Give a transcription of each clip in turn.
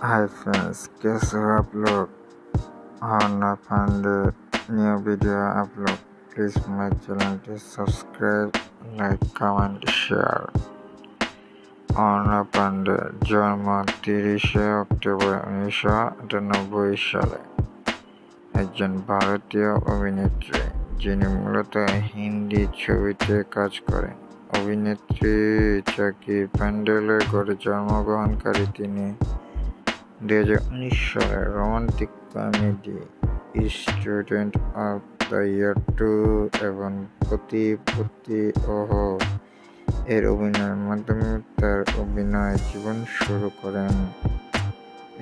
Hi friends, कैसे हो आप लोग। और ना पांडे न्यू वीडियो आप लोग प्लीज़ माय चैनल को सब्सक्राइब, लाइक, कमेंट, शेयर। और না পান্ডে জন্ম 30শে অক্টোবর 1998 সালে একজন ভারতীয় অভিনেত্রী, যিনি মূলত হিন্দি ছবিতে কাজ করেন। অভিনেত্রী চাকি প্যান্ডেলের ঘরে জন্মগ্রহণকারী তিনি 2019 সালে romantic comedy student of the year 2 এবং পতি পতি ওহো এর অভিনয়ের মাধ্যমে তার অভিনয় জীবন শুরু করেন।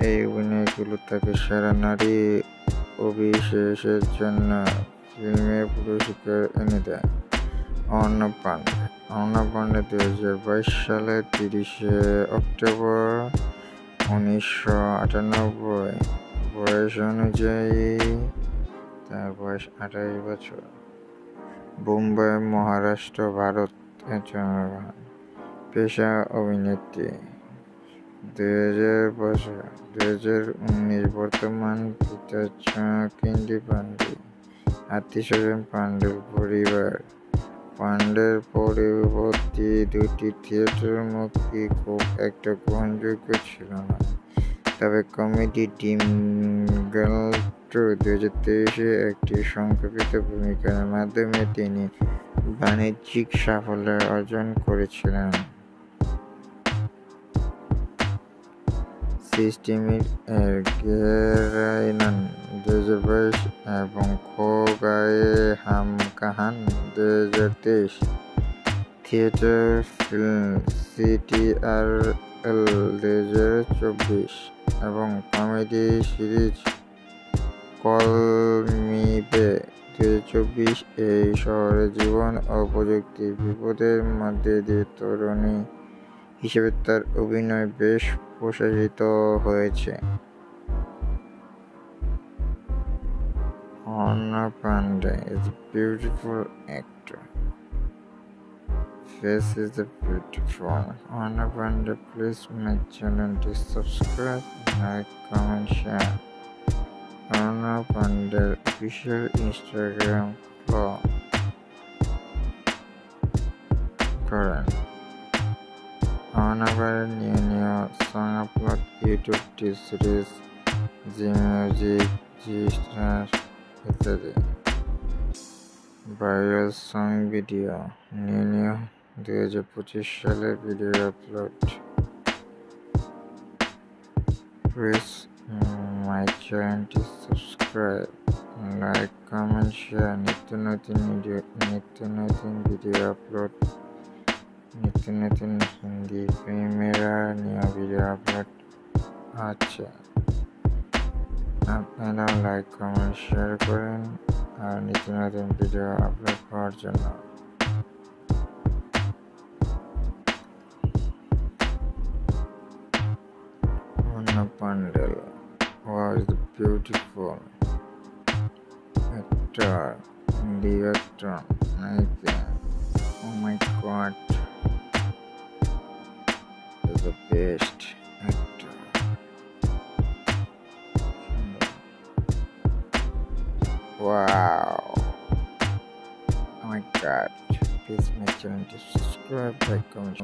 এই অভিনয়গুলো তাকে সেরা নারী অভিষেকের জন্য ফিল্মের পুরস্কার এনে দেয়। অর্ণা পান্ডে 2022 সালে 30শে অক্টোবর 1998 বয়স অনুযায়ী তার বয়স 28 বছর বোম্বাই, মহারাষ্ট্র, ভারতে জন্মগ্রহণ। পেশা অভিনেত্রী। 2019 বর্তমান পিতা চাকি পান্ডে। আত্মীয়স্বজন পান্ডের পরিবার। পান্ডের পরবর্তী দুটি থিয়েটার মুক্তি খুব একটা গ্রহণযোগ্য ছিল না, তবে কমেডি ডিঙ্গল 2023 একটি সংক্ষেপিত ভূমিকার মাধ্যমে তিনি বাণিজ্যিক সাফল্য অর্জন করেছিলেন। সিস্টেমিক এর গেরাইনান 2022 এবং খো গায়ে হাম কাহান 2023। থিয়েটার ফিল্ম CTRL 2024 এবং comedy series call me back 2024 এই শহরে জীবন ও প্রযুক্তির বিপদের মধ্যে দিয়ে তরুণী হিসেবে তার অভিনয় বেশ প্রশংসিত হয়েছে। Arna Pandey is a beautiful actor. Face is a beautiful. Orna Pande, please my channel to subscribe, like, comment, share. Orna Pande official Instagram follow করেন। Orna Pande new song upload YouTube series, G Music, G Star ইত্যাদি। Viral song video new 2025 সালের video upload. Please my channel to subscribe, like, comment, share. নিত্য নতুন video upload, নিত্য নতুন হিন্দি ফিল্মের new video upload আছে। আপনারা লাইক, কমেন্ট, শেয়ার করেন আর নিত্য নতুন ভিডিও আপলোড করার জন্য। Orna Pande was the beautiful actor in the actor. Oh my God, is the best actor. Wow. Oh my God. Please make sure to subscribe, like, comment.